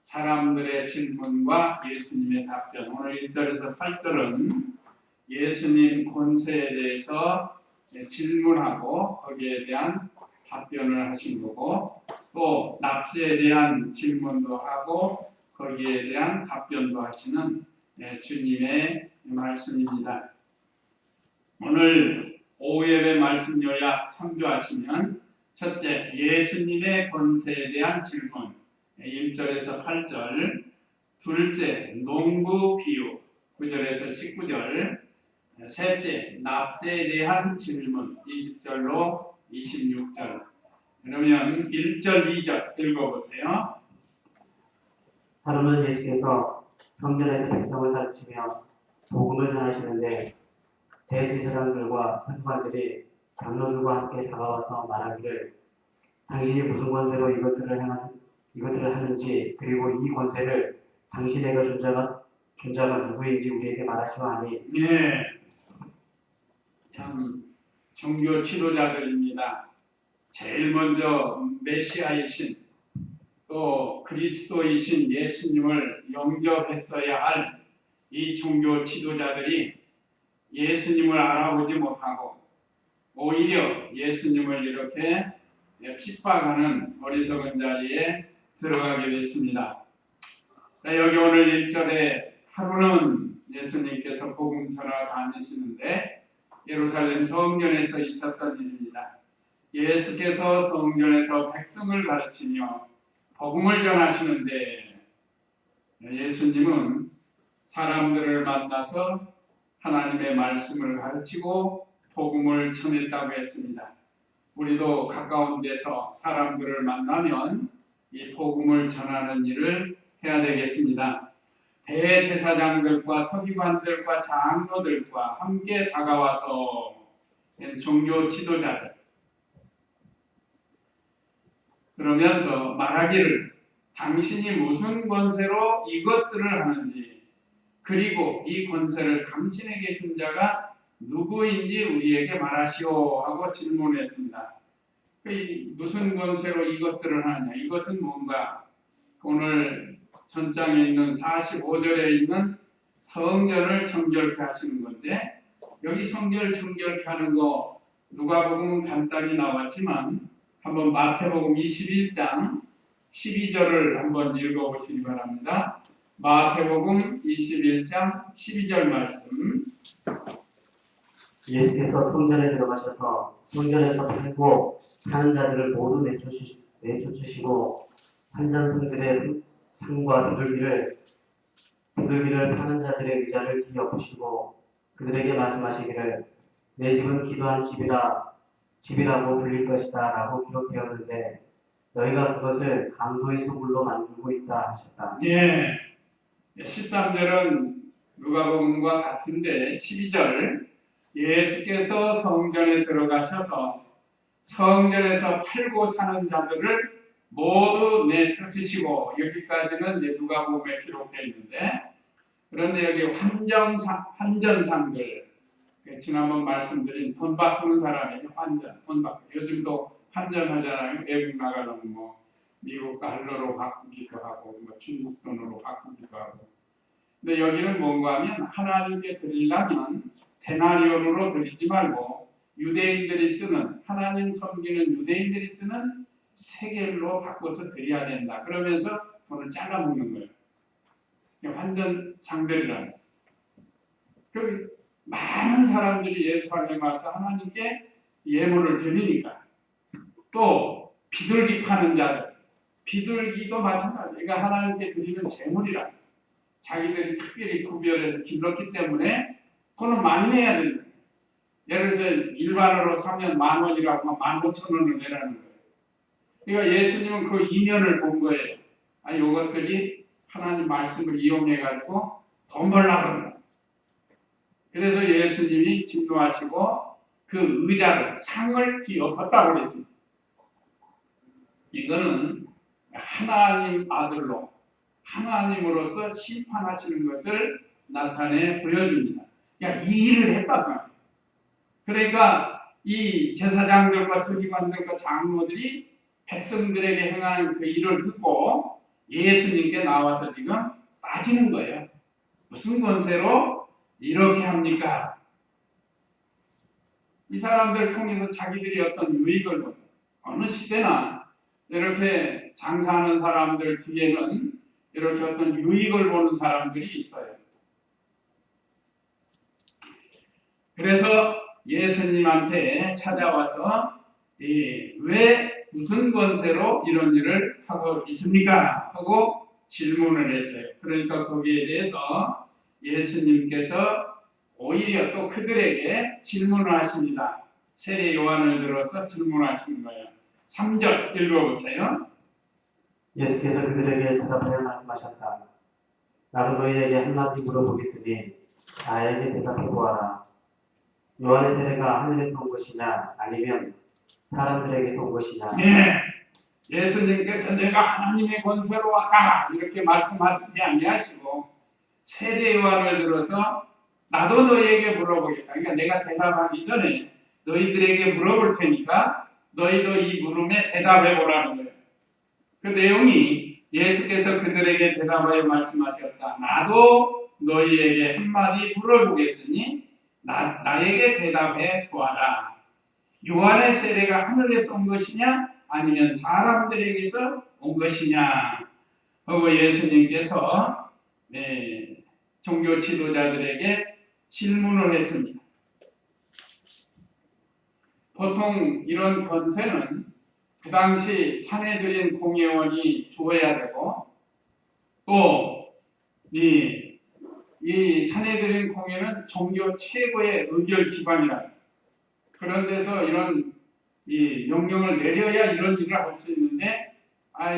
사람들의 질문과 예수님의 답변. 오늘 1절에서 8절은 예수님 권세에 대해서 질문하고 거기에 대한 답변을 하신 거고, 또 납세에 대한 질문도 하고 거기에 대한 답변도 하시는 주님의 말씀입니다. 오늘 오후 예배 말씀 요약 참조하시면, 첫째, 예수님의 권세에 대한 질문 1절에서 8절, 둘째, 농부 비유 9절에서 19절, 셋째, 납세에 대한 질문 20절로 26절. 그러면 1절, 2절 읽어보세요. 하루는 예수께서 성전에서 백성을 가르치며 복음을 전하시는데 대제사장들과 서기관들이 장로들과 함께 다가와서 말하기를, 당신이 무슨 권세로 이것들을 하는지, 그리고 이 권세를 당신에게 준 자가 누구인지 우리에게 말하시오 하니. 네, 참 종교 지도자들입니다. 제일 먼저 메시아이신, 또 그리스도이신 예수님을 영접했어야 할 이 종교 지도자들이 예수님을 알아보지 못하고 오히려 예수님을 이렇게 핍박하는 어리석은 자리에 들어가게 됐습니다. 여기 오늘 1절에 하루는 예수님께서 복음 전하러 다니시는데 예루살렘 성전에서 있었던 일입니다. 예수께서 성전에서 백성을 가르치며 복음을 전하시는데, 예수님은 사람들을 만나서 하나님의 말씀을 가르치고 복음을 전했다고 했습니다. 우리도 가까운 데서 사람들을 만나면 이 복음을 전하는 일을 해야 되겠습니다. 대제사장들과 서기관들과 장로들과 함께 다가와서 종교 지도자들, 그러면서 말하기를, 당신이 무슨 권세로 이것들을 하는지, 그리고 이 권세를 당신에게 준 자가 누구인지 우리에게 말하시오 하고 질문했습니다. 무슨 권세로 이것들을 하느냐, 이것은 뭔가 오늘 전장에 있는 45절에 있는 성전을 정결케 하시는 건데, 여기 성전을 정결케 하는 거 누가복음은 간단히 나왔지만 한번 마태복음 21장 12절을 한번 읽어보시기 바랍니다. 마태복음 21장 12절 말씀. 예수께서 성전에 들어가셔서 성전에서 팔고 사는 자들을 모두 내쫓으시고 환전성들의 상과 비둘기를 파는 자들의 의자를 뒤엎으시고 그들에게 말씀하시기를, 내 집은 기도한 집이라고 불릴 것이다 라고 기록되었는데 너희가 그것을 강도의 소굴로 만들고 있다 하셨다. 예, 13절은 누가복음과 같은데 12절, 예수께서 성전에 들어가셔서 성전에서 팔고 사는 자들을 모두 내쫓으시고, 여기까지는 누가복음에 기록되어 있는데, 그런데 여기 환전상들, 지난번 말씀드린 돈 바꾸는 사람이 돈 바꾸고, 요즘도 환전하잖아요. 외국 나가면 미국 달러로 바꾸기도 하고 중국 돈으로 바꾸기도 하고. 근데 여기는 뭔가 하면 하나님께 드리려면 데나리온으로 드리지 말고 유대인들이 쓰는, 하나님 섬기는 유대인들이 쓰는 세겔로 바꿔서 드려야 된다. 그러면서 돈을 잘라먹는 거예요. 환전상들이라는. 많은 사람들이 예루살렘 와서 하나님께 예물을 드리니까, 또 비둘기 파는 자들, 비둘기도 마찬가지예요. 그러니까 하나님께 드리는 재물이라 자기들이 특별히 구별해서 길렀기 때문에 돈을 많이 내야 된다. 예를 들어서 일반으로 사면 10,000원이라고 하면 15,000원을 내라는 거예요. 그러니까 예수님은 그 이면을 본 거예요. 이것들이 하나님 말씀을 이용해가지고 돈 벌려고 한다. 그래서 예수님이 진노하시고 그 의자를, 상을 뒤엎었다고 그랬습니다. 이거는 하나님 아들로, 하나님으로서 심판하시는 것을 나타내 보여줍니다. 이 일을 했다고 합니다. 그러니까 이 제사장들과 서기관들과 장로들이 백성들에게 행한 그 일을 듣고 예수님께 나와서 지금 따지는 거예요. 무슨 권세로 이렇게 합니까? 이 사람들 통해서 자기들이 어떤 유익을 보는, 어느 시대나 이렇게 장사하는 사람들 뒤에는 이렇게 어떤 유익을 보는 사람들이 있어요. 그래서 예수님한테 찾아와서 왜 무슨 권세로 이런 일을 하고 있습니까? 하고 질문을 했어요. 그러니까 거기에 대해서 예수님께서 오히려 또 그들에게 질문을 하십니다. 세례 요한을 들어서 질문하시는 거예요. 3절 읽어보세요. 예수께서 그들에게 대답하여 말씀하셨다. 나도 너희에게 한마디 물어보겠으니 나에게 대답해 보아라. 요한의 세례가 하늘에서 온 것이냐 아니면 사람들에게서 온 것이냐. 예수님께서 내가 하나님의 권세로 왔다 이렇게 말씀하시지 아니하시고 세례 요한을 들어서 나도 너희에게 물어보겠다. 그러니까 내가 대답하기 전에 너희들에게 물어볼 테니까 너희도 이 물음에 대답해 보라는 거예요. 그 내용이 예수께서 그들에게 대답하여 말씀하셨다. 나도 너희에게 한마디 물어보겠으니 나에게 대답해 보아라. 요한의 세례가 하늘에서 온 것이냐 아니면 사람들에게서 온 것이냐 하고 예수님께서 종교 지도자들에게 질문을 했습니다. 보통 이런 권세는 그 당시 산헤드린 공회원이 주어야 되고 또 이 산헤드린 공회는 종교 최고의 의결 기관이라 그런 데서 이런 이 명령을 내려야 이런 일을 할 수 있는데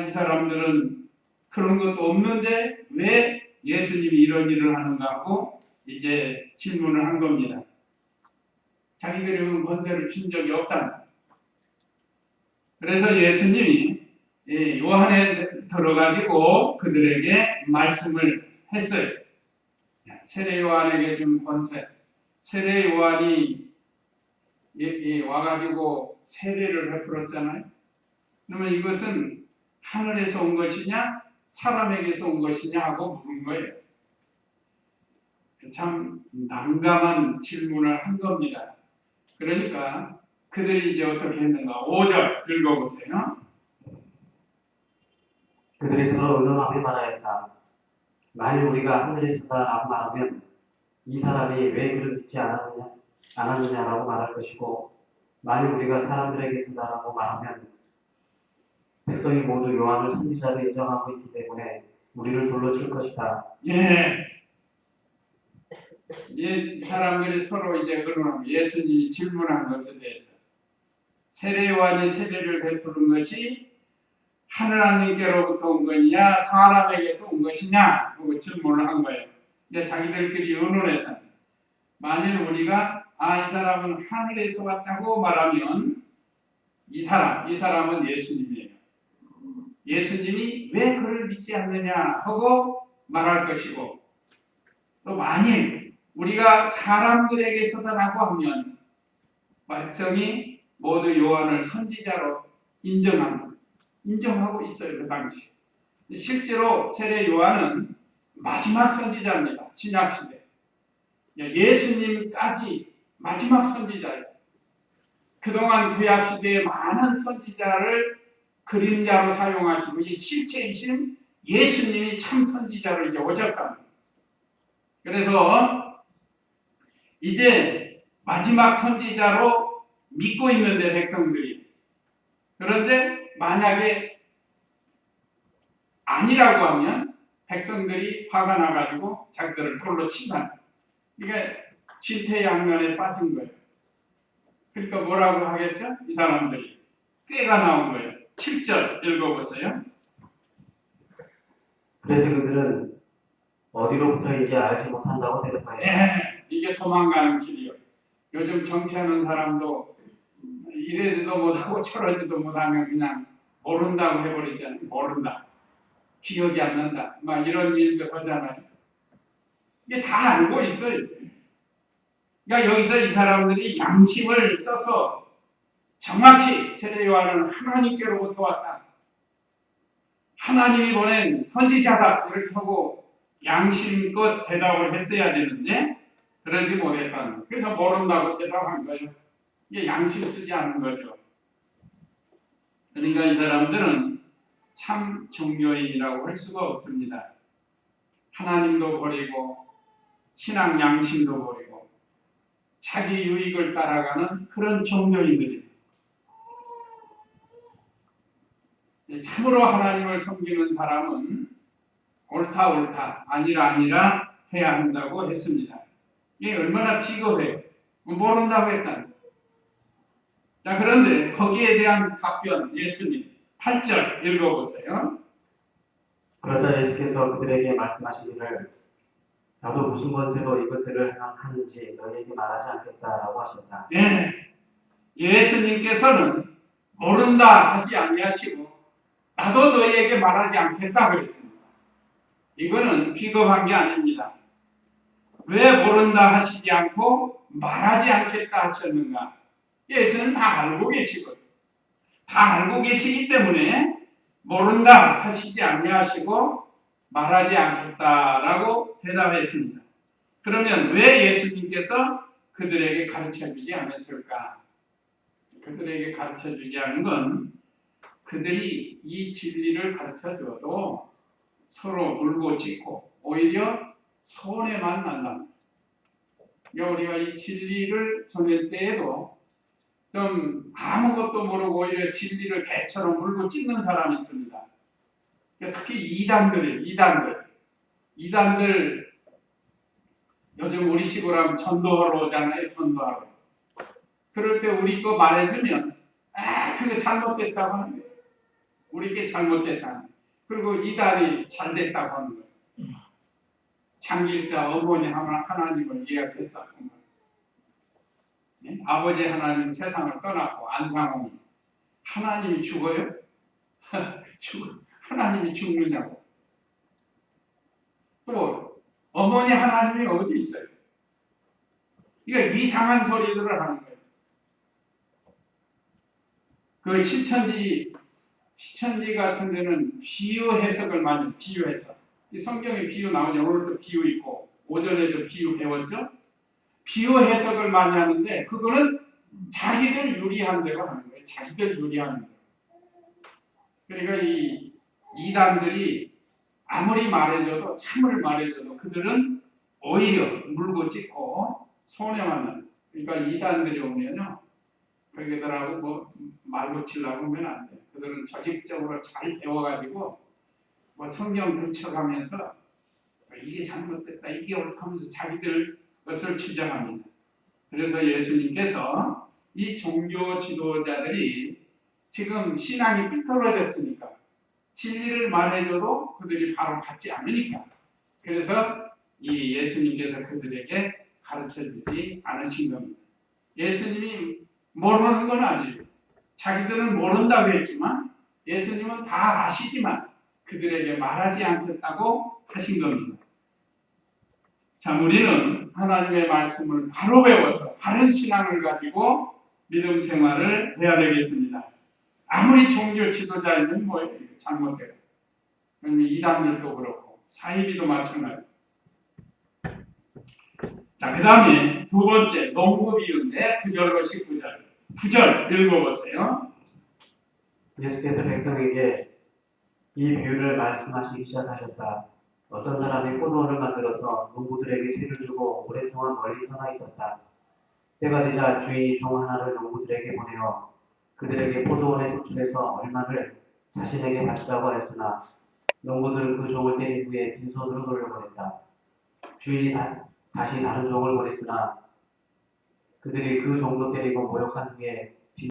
이 사람들은 그런 것도 없는데 왜 예수님이 이런 일을 하는가 하고 이제 질문을 한 겁니다. 자기들이 권세를 준 적이 없다. 그래서 예수님이 요한에 들어가지고 그들에게 말씀을 했어요. 세례 요한에게 준 권세. 세례 요한이 와가지고 세례를 베풀었잖아요. 그러면 이것은 하늘에서 온 것이냐 사람에게서 온 것이냐 하고 물은 거예요. 참 난감한 질문을 한 겁니다. 그러니까 그들이 이제 어떻게 했는가 5절 읽어보세요. 그들이 서로 의논하며 말하였다. 만일 우리가 하늘에서다라고 말하면 이 사람이 왜 그를 믿지 않았느냐라고 말할 것이고 만일 우리가 사람들에게서다라고 말하면 백성이 모두 요한을 선지자로 인정하고 있기 때문에 우리를 돌로 칠 것이다. 이 사람들이 서로 이제 의논하고 예수님이 질문한 것에 대해서 세례 요한이 세례를 베푸는 것이 하나님께로부터 온 것이냐 사람에게서 온 것이냐 하고 질문을 한 거예요. 이제 자기들끼리 의논했다. 만일 우리가 이 사람은 하늘에서 왔다고 말하면 이 사람은 예수님이에요. 예수님이 왜 그를 믿지 않느냐 하고 말할 것이고 또 만일 우리가 사람들에게서다라고 하면 백성이 모두 요한을 선지자로 인정하고 있어요. 그 당시 실제로 세례 요한은 마지막 선지자입니다. 신약시대 예수님까지 마지막 선지자예요. 그동안 구약시대에 많은 선지자를 그림자로 사용하시고 이 실체이신 예수님이 참 선지자로 이제 오셨답니다. 그래서 이제 마지막 선지자로 믿고 있는데 백성들이 그런데 만약에 아니라고 하면 백성들이 화가 나가지고 자기들을 돌로 친다. 이게 진퇴양난에 빠진 거예요. 그러니까 뭐라고 하겠죠? 이 사람들이 꾀가 나온 거예요. 7절 읽어보세요. 그래서 그들은 어디로부터인지 알지 못한다고 대답하였다. 이게 도망가는 길이요. 요즘 정치하는 사람도 이래지도 못하고 저러지도 못하면 그냥 모른다고 해버리잖아요. 모른다. 기억이 안 난다. 막 이런 일들 하잖아요. 이게 다 알고 있어요. 그러니까 여기서 이 사람들이 양심을 써서 정확히 세례 요한은 하나님께로부터 왔다. 하나님이 보낸 선지자다 이렇게 하고 양심껏 대답을 했어야 되는데 그러지 못했다는 거예요. 그래서 모른다고 대답한 거예요. 이게 양심 쓰지 않은 거죠. 그러니까 이 사람들은 참 종교인이라고 할 수가 없습니다. 하나님도 버리고 신앙 양심도 버리고 자기 유익을 따라가는 그런 종교인들입니다. 참으로 하나님을 섬기는 사람은 옳다 아니라 해야 한다고 했습니다. 이게 얼마나 비겁해요. 모른다고 했다는 거예요. 자, 그런데 거기에 대한 답변 예수님 8절 읽어보세요. 그러자 예수께서 그들에게 말씀하시기를 나도 무슨 권세로 이것들을 하는지 너희에게 말하지 않겠다라고 하셨다. 네, 예수님께서는 모른다 하지 아니하시고 나도 너희에게 말하지 않겠다 그랬습니다. 이거는 비겁한 게 아닙니다. 왜 모른다 하시지 않고 말하지 않겠다 하셨는가? 예수는 다 알고 계시거든요. 다 알고 계시기 때문에 모른다 하시지 아니하시고 말하지 않겠다라고 대답했습니다. 그러면 왜 예수님께서 그들에게 가르쳐주지 않았을까? 그들에게 가르쳐주지 않은 건 그들이 이 진리를 가르쳐줘도 서로 물고 찢고 오히려 손해만 난다. 그러니까 우리가 이 진리를 전할 때에도 좀 아무것도 모르고 오히려 진리를 개처럼 물고 찢는 사람이 있습니다. 그러니까 특히 이단들 요즘 우리 식으로 하면 전도하러 오잖아요. 전도하러. 그럴 때 우리 거 말해주면 그거 잘못됐다고 하는 거예요. 우리 게 잘못됐다. 그리고 이단이 잘됐다고 하는 거예요. 장길자 어머니 하나님을 예약했었던 거예요. 네? 아버지 하나님 세상을 떠났고 안상홍이 하나님이 죽어요? 하나님이 죽느냐고. 또 어머니 하나님이 어디 있어요? 이거 이상한 소리들을 하는 거예요. 그 시천지 같은 데는 비유 해석을 많이 비유해서 이 성경에 비유 나오냐. 오늘도 비유 있고 오전에도 비유 배웠죠. 비유 해석을 많이 하는데 그거는 자기들 유리한 대로 하는 거예요. 자기들 유리한 대로. 그러니까 이 이단들이 아무리 말해줘도 참을 말해줘도 그들은 오히려 물고 찢고 손해만 나는. 그러니까 이단들이 오면요. 그들하고 뭐 말고 치려고 하면 안 돼요. 그들은 조직적으로 잘 배워가지고 뭐 성경 들쳐가면서 이게 잘못됐다 이게 옳다면서 자기들 것을 주장합니다. 그래서 예수님께서 이 종교 지도자들이 지금 신앙이 삐뚤어졌으니까 진리를 말해줘도 그들이 바로 받지 않으니까 그래서 이 예수님께서 그들에게 가르쳐주지 않으신 겁니다. 예수님이 모르는 건 아니에요. 자기들은 모른다고 했지만 예수님은 다 아시지만 그들에게 말하지 않겠다고 하신 겁니다. 자, 우리는 하나님의 말씀을 바로 배워서 바른 신앙을 가지고 믿음 생활을 해야 되겠습니다. 아무리 종교 지도자이면 뭐예요? 잘못돼요. 이단들도 그렇고 사이비도 마찬가지. 자, 그 다음에 두 번째 농부 비유인데 9절로 19절 9절 읽어보세요. 예수께서 백성에게 이 비유를 말씀하시기 시작하셨다. 어떤 사람이 포도원을 만들어서 농부들에게 쇠를 주고 오랫동안 멀리 떠나 있었다. 때가 되자 주인이 종 하나를 농부들에게 보내어 그들에게 포도원의 속출에서 얼마를 자신에게 바치라고 하였으나 농부들은 그 종을 때린 후에 빈손으로 돌려보냈다. 주인이 다시 다른 종을 보냈으나 그들이 그 종도 때리고 모욕한 후에